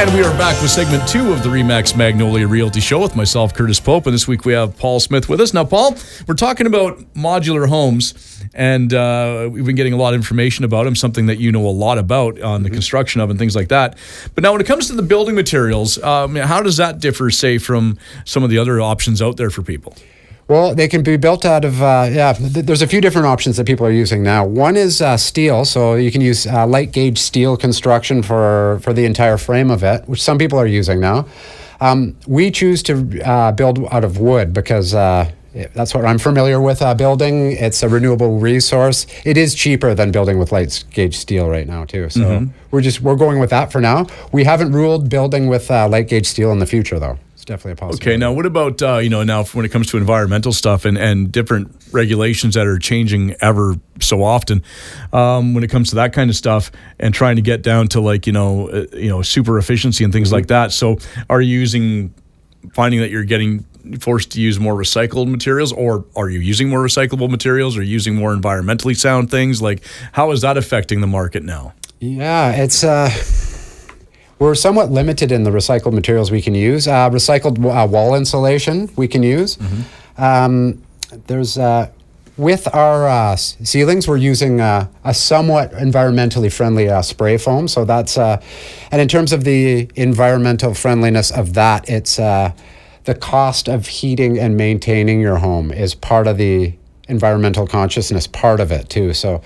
And we are back with segment 2 of the Remax Magnolia Realty Show with myself, Curtis Pope, and this week we have Paul Smith with us. Now, Paul, we're talking about modular homes, and we've been getting a lot of information about them, something that you know a lot about on the construction of and things like that. But now when it comes to the building materials, how does that differ, say, from some of the other options out there for people? Well, they can be built out of, there's a few different options that people are using now. One is steel, so you can use light gauge steel construction for the entire frame of it, which some people are using now. We choose to build out of wood because that's what I'm familiar with building. It's a renewable resource. It is cheaper than building with light gauge steel right now too. So we're going with that for now. We haven't ruled building with light gauge steel in the future though. Definitely a possibility. Okay, now what about, now when it comes to environmental stuff and different regulations that are changing ever so often, when it comes to that kind of stuff and trying to get down to super efficiency and things like that. So are you finding that you're getting forced to use more recycled materials, or are you using more recyclable materials or using more environmentally sound things? Like, how is that affecting the market now? Yeah, it's... We're somewhat limited in the recycled materials we can use. Recycled wall insulation we can use. With our ceilings, we're using a somewhat environmentally friendly spray foam. So that's, and in terms of the environmental friendliness of that, it's the cost of heating and maintaining your home is part of the environmental consciousness part of it too. So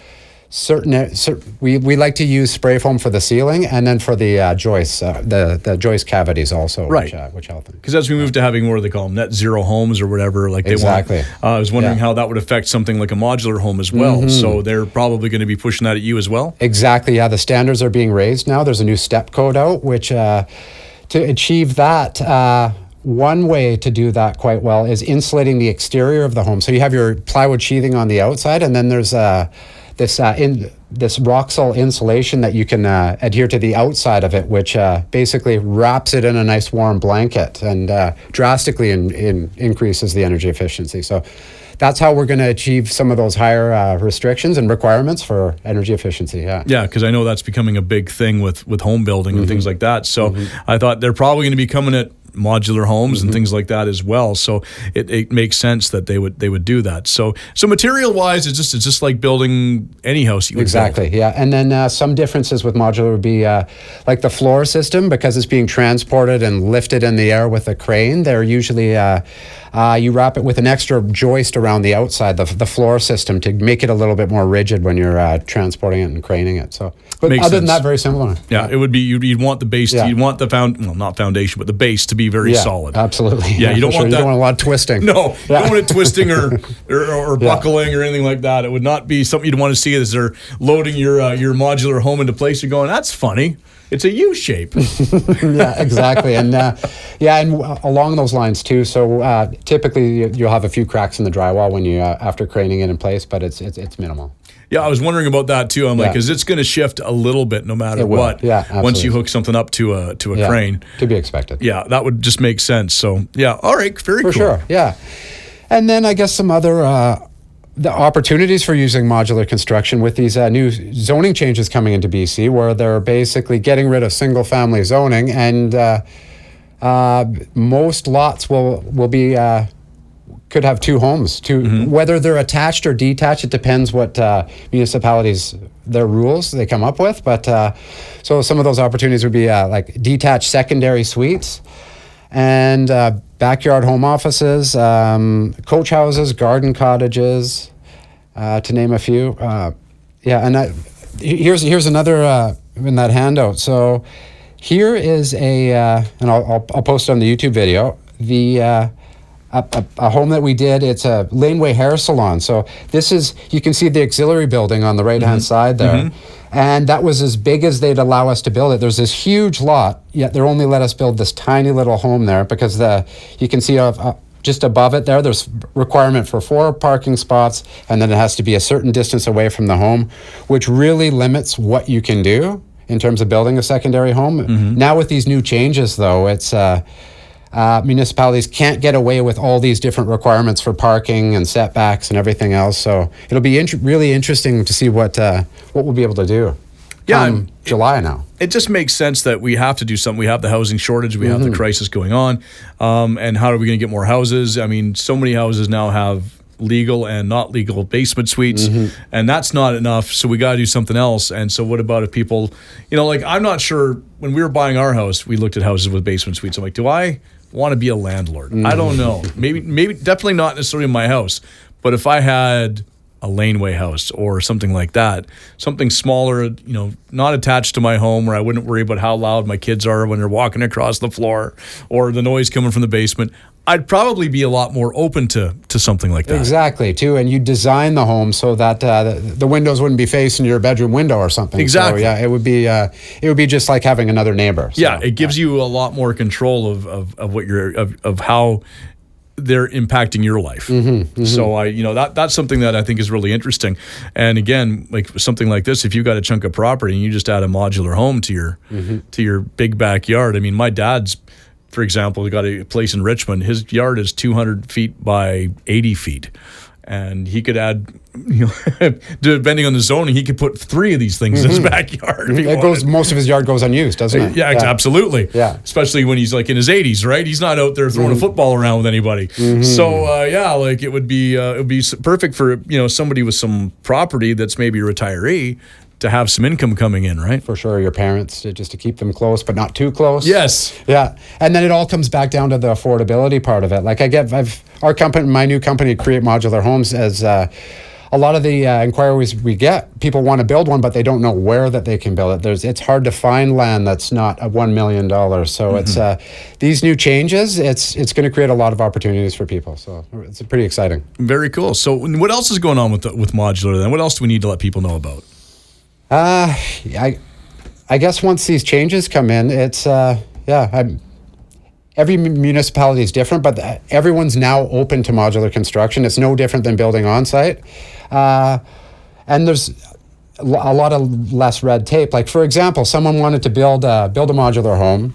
we like to use spray foam for the ceiling and then for the joists, the joist cavities also, right? Which help them. Because as we move to having, what do they call them, net zero homes or whatever, like exactly. They want. I was wondering how that would affect something like a modular home as well. So they're probably going to be pushing that at you as well. Exactly. Yeah, the standards are being raised now. There's a new step code out, which to achieve that. One way to do that quite well is insulating the exterior of the home. So you have your plywood sheathing on the outside, and then there's this Roxol insulation that you can adhere to the outside of it, which basically wraps it in a nice warm blanket and drastically increases the energy efficiency. So that's how we're going to achieve some of those higher restrictions and requirements for energy efficiency. Yeah, because I know that's becoming a big thing with home building and things like that. So I thought they're probably going to be coming at modular homes and things like that as well. So it makes sense that they would do that. So material wise, it's just like building any house you would exactly build. Yeah. And then some differences with modular would be like the floor system, because it's being transported and lifted in the air with a crane. They're usually you wrap it with an extra joist around the outside, the floor system, to make it a little bit more rigid when you're transporting it and craning it. So, but makes other sense. than that, very similar. Yeah, it would be you'd want the base. You'd want the not foundation, but the base to be very solid. Absolutely. Yeah, you don't want that. You don't want a lot of twisting. No, you don't want it twisting or buckling or anything like that. It would not be something you'd want to see as they're loading your modular home into place. You're going, that's funny. It's a U shape. Yeah, exactly. And and along those lines too. So typically you'll have a few cracks in the drywall when you after craning it in place, but it's minimal. Yeah, I was wondering about that too. I'm like, because it's going to shift a little bit no matter what. Yeah, absolutely. Once you hook something up to a crane. To be expected. Yeah, that would just make sense. So yeah, all right, very cool. For sure. Yeah, and then I guess some other. The opportunities for using modular construction with these new zoning changes coming into BC, where they're basically getting rid of single-family zoning, and most lots will be could have two homes. Whether they're attached or detached, it depends what municipalities their rules they come up with. But so some of those opportunities would be like detached secondary suites, and backyard home offices, coach houses, garden cottages, to name a few. And here's another in that handout. So here is and I'll post it on the YouTube video. A home that we did. It's a laneway hair salon. So this is, you can see the auxiliary building on the right hand side there. And that was as big as they'd allow us to build it. There's this huge lot, yet they only let us build this tiny little home there because you can see just above it there's requirement for 4 parking spots, and then it has to be a certain distance away from the home, which really limits what you can do in terms of building a secondary home. Now with these new changes though, it's municipalities can't get away with all these different requirements for parking and setbacks and everything else. So it'll be really interesting to see what we'll be able to do. come July now. It just makes sense that we have to do something. We have the housing shortage. We have the crisis going on. And how are we going to get more houses? I mean, so many houses now have legal and not legal basement suites, and that's not enough. So we got to do something else. And so what about if people, like I'm not sure, when we were buying our house, we looked at houses with basement suites. I'm like, do I want to be a landlord? I don't know. Maybe definitely not necessarily in my house, but if I had a laneway house or something like that, something smaller, not attached to my home, where I wouldn't worry about how loud my kids are when they're walking across the floor or the noise coming from the basement, I'd probably be a lot more open to something like that. Exactly, too. And you design the home so that the windows wouldn't be facing your bedroom window or something. Exactly. So, yeah, it would be just like having another neighbor. So, yeah, it gives you a lot more control of what of how they're impacting your life. So that's something that I think is really interesting. And again, like something like this, if you've got a chunk of property and you just add a modular home to your big backyard. I mean, my dad's, for example, got a place in Richmond. His yard is 200 feet by 80 feet. And he could add, depending on the zoning, he could put 3 of these things in his backyard. Most of his yard goes unbused, doesn't it? Yeah, absolutely. Yeah. Especially when he's like in his 80s, right? He's not out there throwing a football around with anybody. So it would be perfect for somebody with some property that's maybe a retiree to have some income coming in, right? For sure, your parents, just to keep them close, but not too close. Yes. Yeah, and then it all comes back down to the affordability part of it. Like our company, my new company, Create Modular Homes, as a lot of the inquiries we get, people want to build one, but they don't know where that they can build it. It's hard to find land that's not $1 million. So it's these new changes. It's going to create a lot of opportunities for people. So it's pretty exciting. Very cool. So what else is going on with modular then? What else do we need to let people know about? I guess once these changes come in, it's every municipality is different, but everyone's now open to modular construction. It's no different than building on site, and there's a lot of less red tape. Like, for example, someone wanted to build a modular home.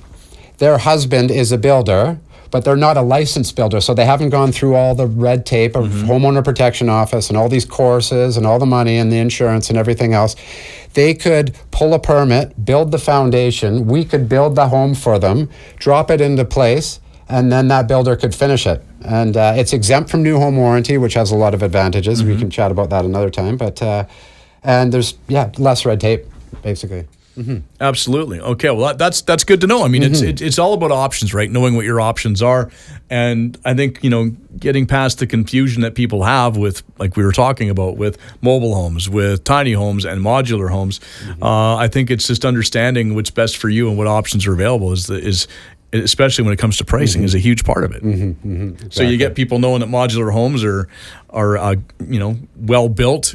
Their husband is a builder, but they're not a licensed builder, so they haven't gone through all the red tape of homeowner protection office and all these courses and all the money and the insurance and everything else. They could pull a permit, build the foundation, we could build the home for them, drop it into place, and then that builder could finish it. And it's exempt from new home warranty, which has a lot of advantages. We can chat about that another time, but and there's less red tape, basically. Absolutely. Okay. Well, that's good to know. I mean, it's all about options, right? Knowing what your options are, and I think getting past the confusion that people have with, like we were talking about, with mobile homes, with tiny homes, and modular homes. I think it's just understanding what's best for you and what options are available is especially when it comes to pricing, is a huge part of it. Exactly. So you get people knowing that modular homes are well built.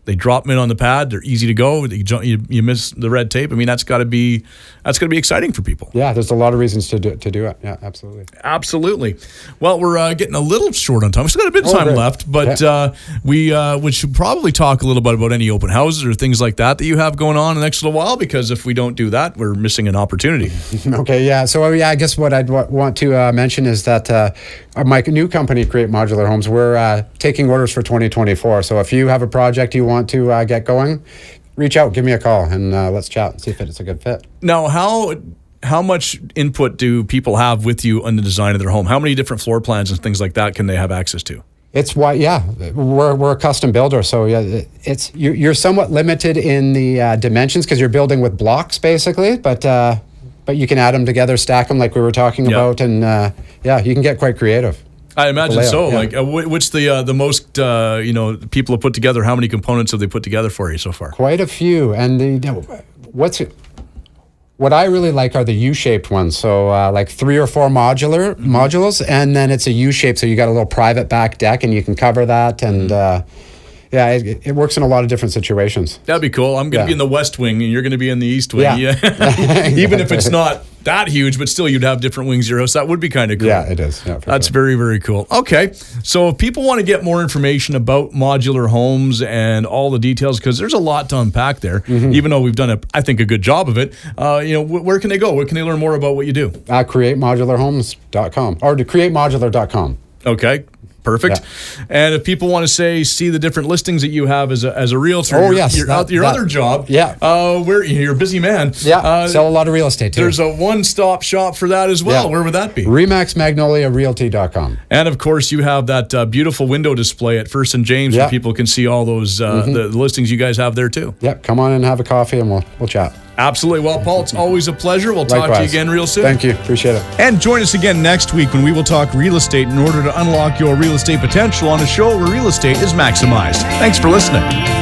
They drop them in on the pad. They're easy to go. You miss the red tape. I mean, that's got to be exciting for people. Yeah, there's a lot of reasons to do it. Yeah, absolutely. Absolutely. Well, we're getting a little short on time. We've still got a bit of time left, but we should probably talk a little bit about any open houses or things like that you have going on in the next little while, because if we don't do that, we're missing an opportunity. Okay, yeah. So, I guess what I'd want to mention is that my new company, Create Modular Homes, we're taking orders for 2024. So if you have a project you want to get going, reach out, give me a call, and let's chat and see if it's a good fit. Now, how much input do people have with you on the design of their home? How many different floor plans and things like that can they have access to? It's we're a custom builder, so it's you're somewhat limited in the dimensions because you're building with blocks basically, but you can add them together, stack them like we were talking about, and you can get quite creative. I imagine so. Yeah. Like, what's the most people have put together? How many components have they put together for you so far? Quite a few, and what I really like are the U-shaped ones. So like 3 or 4 modules, and then it's a U-shape, so you got a little private back deck, and you can cover that, and it works in a lot of different situations. That'd be cool. I'm going to be in the west wing, and you're going to be in the east wing. Yeah. Even if it's not that huge, but still you'd have different wings of your house. That would be kind of cool. Yeah, it is. Yeah, that's very, very cool. Okay. So if people want to get more information about modular homes and all the details, because there's a lot to unpack there, even though we've done, I think, a good job of it, where can they go? Where can they learn more about what you do? CreateModularHomes.com or to CreateModular.com. Okay. Perfect. And if people want to see the different listings that you have as a realtor, your other job, where you're a busy man. Yeah, sell a lot of real estate too. There's a one-stop shop for that as well. Yeah. Where would that be? Remax Magnolia Realty.com. And of course, you have that beautiful window display at First and James where people can see all those the listings you guys have there too. Yeah, come on in and have a coffee and we'll chat. Absolutely. Well, Paul, it's always a pleasure. We'll talk to you again real soon. Thank you. Appreciate it. And join us again next week when we will talk real estate in order to unlock your real estate potential on a show where real estate is maximized. Thanks for listening.